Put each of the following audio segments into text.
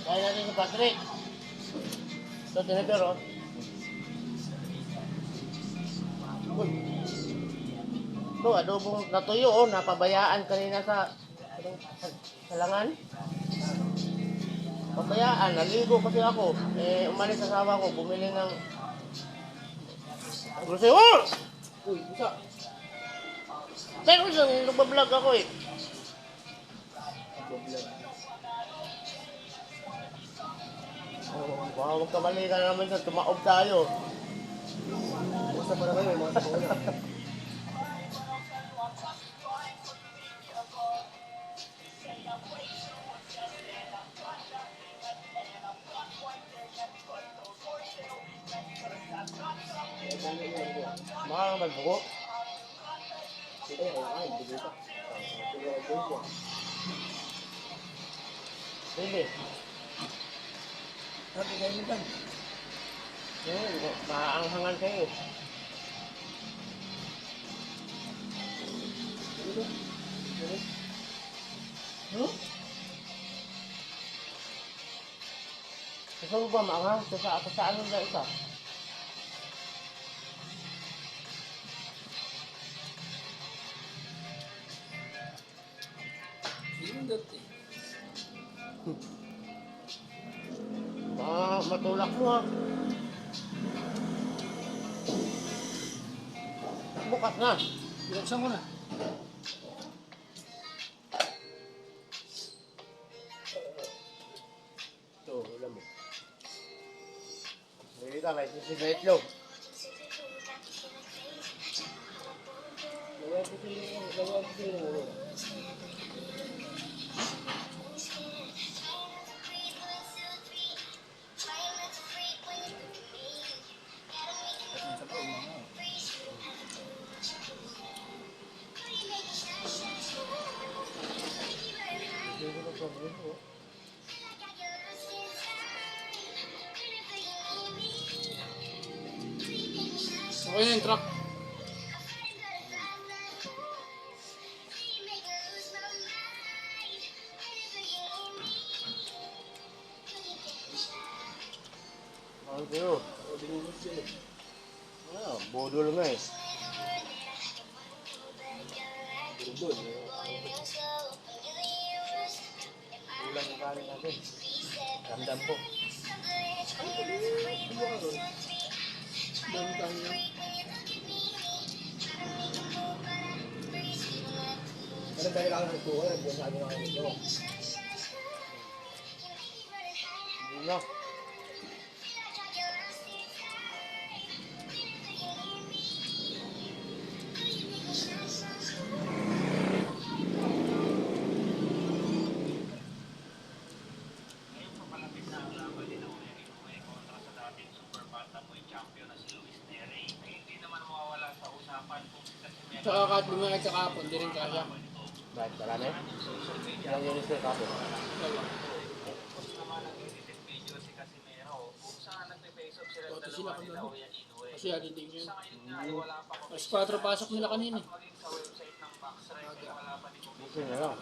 Kaya natin si Patrick. Ito, tinipir, oh. Uy. Ito, adobong natuyo, oh. Napabayaan kanina sa langan. Pabayaan, naligo kasi ako. Umalis sa asawa ko, bumili ng grocery. Oh! Uy, isa. Pero isang nagbablog ako eh. Oh, baka magkamali ka na naman dyan, tumaob tayo. Basta para kayo, mga sakuna. Baka ka magbuko. Ay, ay, bigay ka. Hindi. Sabi kayo mo dyan. Maaanghangan kayo. Huh? Gusto mo ba maanghang? Sa ano na isa? Sinundot eh. Matulak mo ha. Bukas na. Binuksan ko na. Ito, alam mo. Hindi ka, may sisig na itlog. Okay na yung truck. Ano kayo? Bodol nga eh. Budol. Ulang yung kanin natin. Ramdam ko. Doon tayo yan. Ano tayo lang ang kuha? Nagbuwan sabi na kayo nito. Hindi na. Tsaka kahit bumiyakit sa kapon, di rin kaya. Bakit marami? Ilang units na kapo? Dalawa. Toto sila kung ano. Kasi aditing yun. Mas 4 pasok nila kanina. Buti na lang.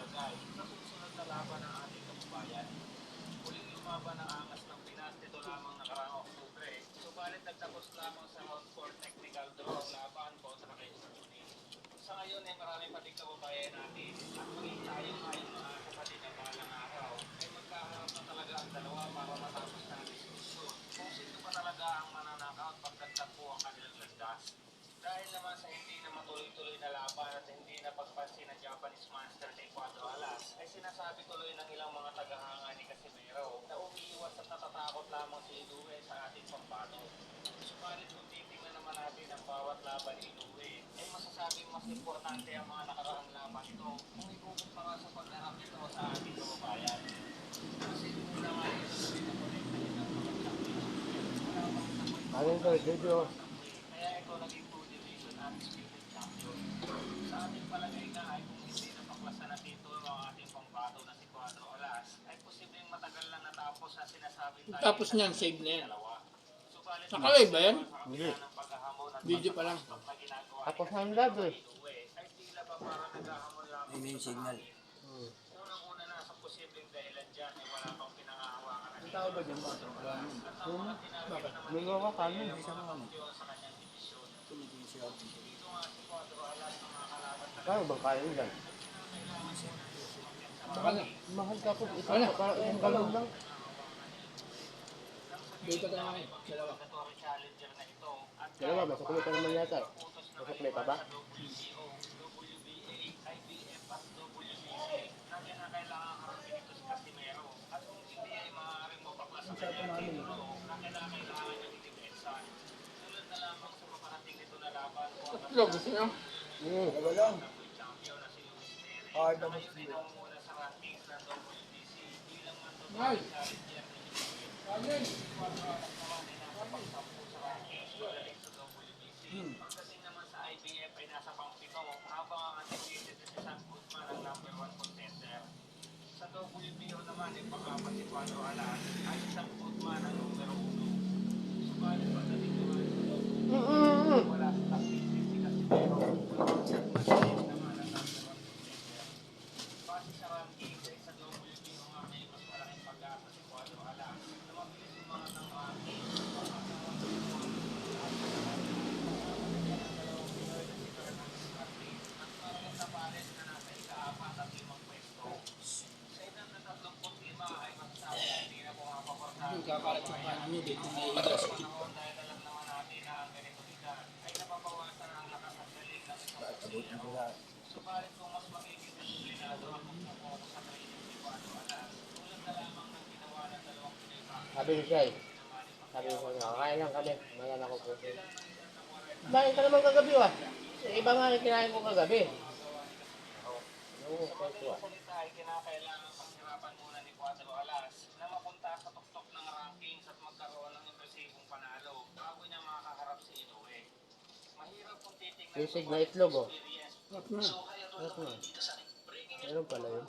Sa ngayon ay maraming pating kababayan natin at maging tayong ngayong mga kapatid na balang araw ay magkaharap na talaga ang dalawa para matapos na ang diskusyon kung sino ba talaga ang mananakaw at pagkagtagpo ang kanilang landas. Dahil naman sa hindi na matuloy-tuloy na laban at hindi na pagpansin ng Japanese Master kay Cuatro Alas ay sinasabi tuloy ng ilang mga tagahanga ni Casimero na umiiwas at natatakot lamang si Inoue sa ating pambato. Subalit kung titingnan naman natin ang bawat laban ni Inoue ay masasabing mas importante ang mga nakaraang laban ito kung ikukumpara sa pagharap nito sa ating kababayan. Kasi kung naman ito sa pinakonekta ng mga champion, wala pang sabay Ano ito? Video. kaya ito naging 2 division undisputed champion. Sa ating palagay nga ay kung hindi napaklasan na titulo ang ating pambato na si Cuatro Alas, ay posibleng matagal lang natapos na sinasabing tayo Tapos niyan, save na yan. dalawa. Subalit Nakalive ba yan? Hindi. ng paghahamon at Video pa lang. pagpapasok na ginagawa Tapos na ang lado eh. ay tila ba parang naghahamon lamang May signal. Unang-una na sa posibleng dahilan dyan ay wala pang pinangahawakan na tao ba dyan? Bakit? Bakit? Lugaw ka kanin. Isa mo kami. Tumitingin siya. Kaya bang kain dyan? Baka na. Mahal ka po. Ano? Parang isang galon lang. Dito tayo ngayon. Dalawa. Dalawa, masukli pa naman yata. Masukli pa ba? Ang sarap namin. Tatlo, gusto niyo? Dalawa lang. Hard na mas siya. Mahal. Amin. Pagdating naman sa IBF ay nasa pang-pito, habang ang undefeated si Sam Guzman ang number 1 contender. Sa WBO naman ay pang-apat si Pedro Alas ay Sam Guzman ang numero 1. Subalit pagdating naman wala sa top 50 si Casimero. Mas naman ang number 1 contender. Base sa ranking ay sa WBO nga may mas malaking pag-asa si Pedro Alas na mabilis yung mga ng ranking. Yung kakalat yung kanan niyo, dito na iigas. Sabi ni Shay. Sabi ko nga, kaya lang kami. Mayan ako po. Bakit ka naman kagabi ah? Iba nga yung kinain ko kagabi. Oo, kaya Ay kinakailangan panghirapan muna ni Cuadro Alas na mapunta sa tuktok ng rankings at magkaroon ng impresibong panalo bago niya makakaharap si Inoue. Mahirap kung titingnan Sisig na itlog oh. Sarap na. Sarap na. Meron pala yun.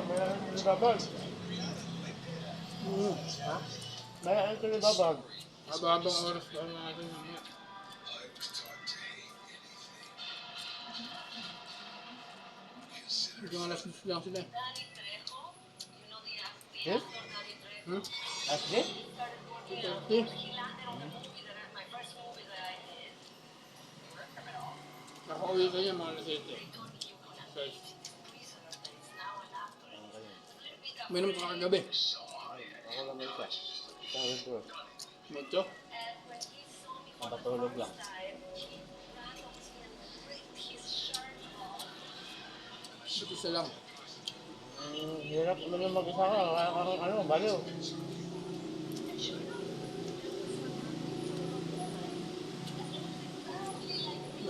Mayroon yung babag. Ha? Mayroon yung babag. Habang oras pa natin naman. Hanggang alas 10 lang sila eh. Hmm? Hmm? Asli? 2:30. Nakauwi kayo mga alas 7. Guys. Minom ka kagabi. Ako lang may isa. Tawag ko. Mucho. Napatulog lang. Dito isa lang. Hirap naman mag-isa ka. Kaya kang ano, baliw.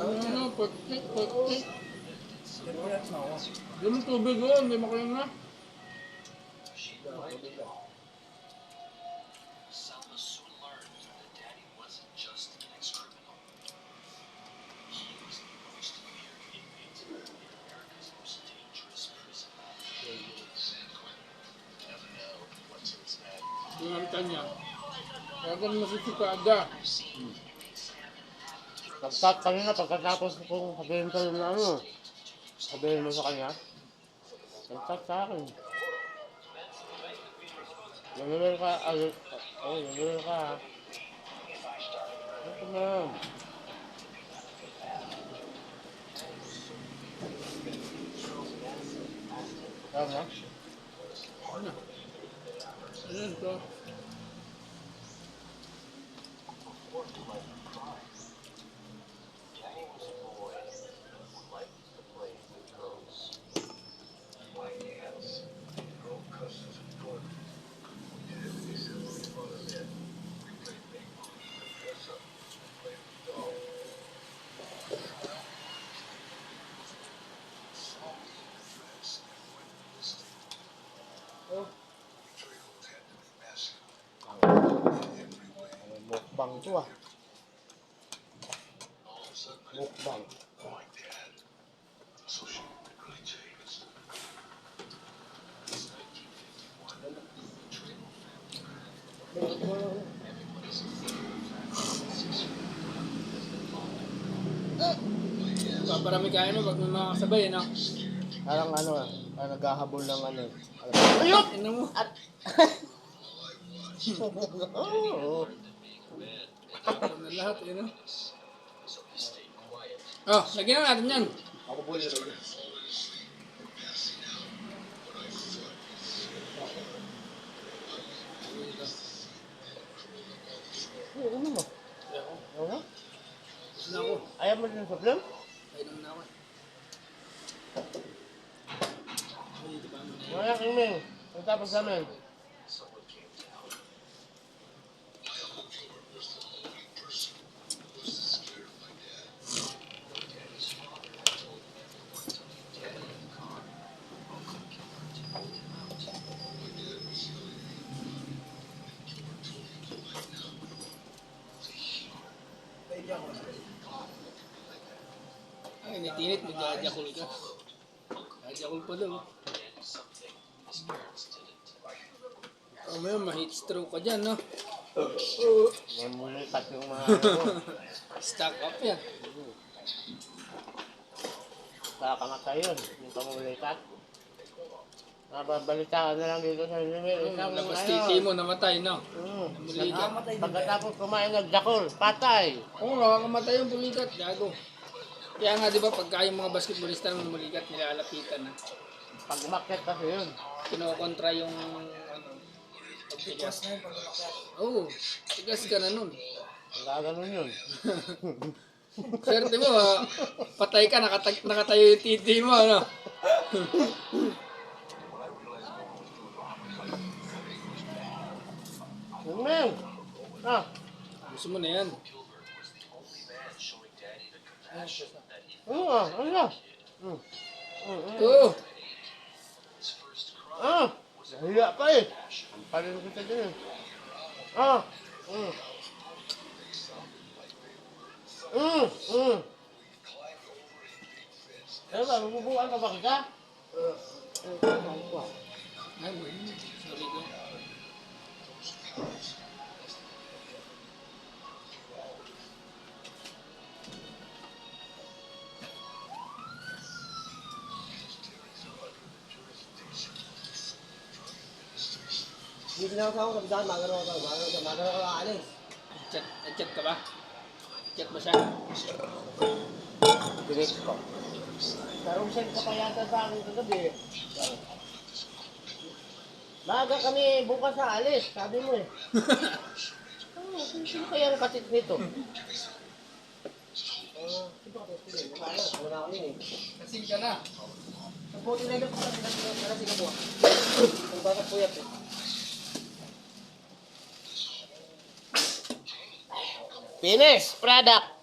Ano, pagkik. Yung tubig oh, hindi makain na. Selma soon learned that Daddy wasn't just an ex-criminal. He was the most feared inmate in America's most dangerous prison. San Quentin never know what to expect. Binalitan niya. Kaya ganun nasusikada. Kanina pagkatapos kong sabihin sa'yo na ano, sabihin mo sa kanya, nagtat sa akin. Nangyayari ka, nangyayari ka ha. Ito na yan. Tama na? Ano? Ayan ito. Mukbang to ah. Mukbang. Paparami kain mo pag may mga kasabay, ano? Parang ano ah, parang naghahabol ng ano. Ayun! Ano mo? At... Oo. Ano na lahat, eh, no? Oh, lagyan na natin yan. Ako po yun. Ano mo? Ano? Gusto na ako. Ayaw mo din sa film? Ay, naman ako. Ay, dito ba? Mga kiming. Ang tapos namin. Ay, init-init. Magjajakul ka. Jajakul pa daw. Oh, may ma-heat stroke ka dyan, no? Namulikat yung mga ano ko. Stock up yan. Kakamatay yun. Yung pamulikat. Nababalitaan na lang dito sa limit. Isang Labas titi mo, namatay, no? Namulikat. Pagkatapos kumain nagjakol, patay. Oo, nakakamatay yung bulikat. Gago. Kaya nga, di ba, pagka yung mga basketballista ng bulikat, nilalapitan na. Pag umakyat kasi yun. Kinokontra yung, ano, pagtigas na yun, pag umakyat. Oo, tigas ka na nun. Ang gaganon yun. Swerte mo, patay ka, nakatayo yung titi mo, ano? Ming! Ah! Gusto mo na yan. Ano na? Oo. Ah! Nahiya pa eh. Ang palin kita dyan eh. Ah! Ano ba? Mabubuan ka ba kita? Ay, sorry ko. Hindi na ako sa bidahan, magano ako aalis. Chat ka ba? Chat ba siya? Direct ko. Tarong send ka pa yata sa akin kagabi. Maaga kami bukas sa alis, sabi mo eh. Sino kaya ang katit nito? Sino katit nito? Wala kami eh. Kasing ka na. Ang puti na ito, kasi ka po. Ang bata puyat eh. Finish product.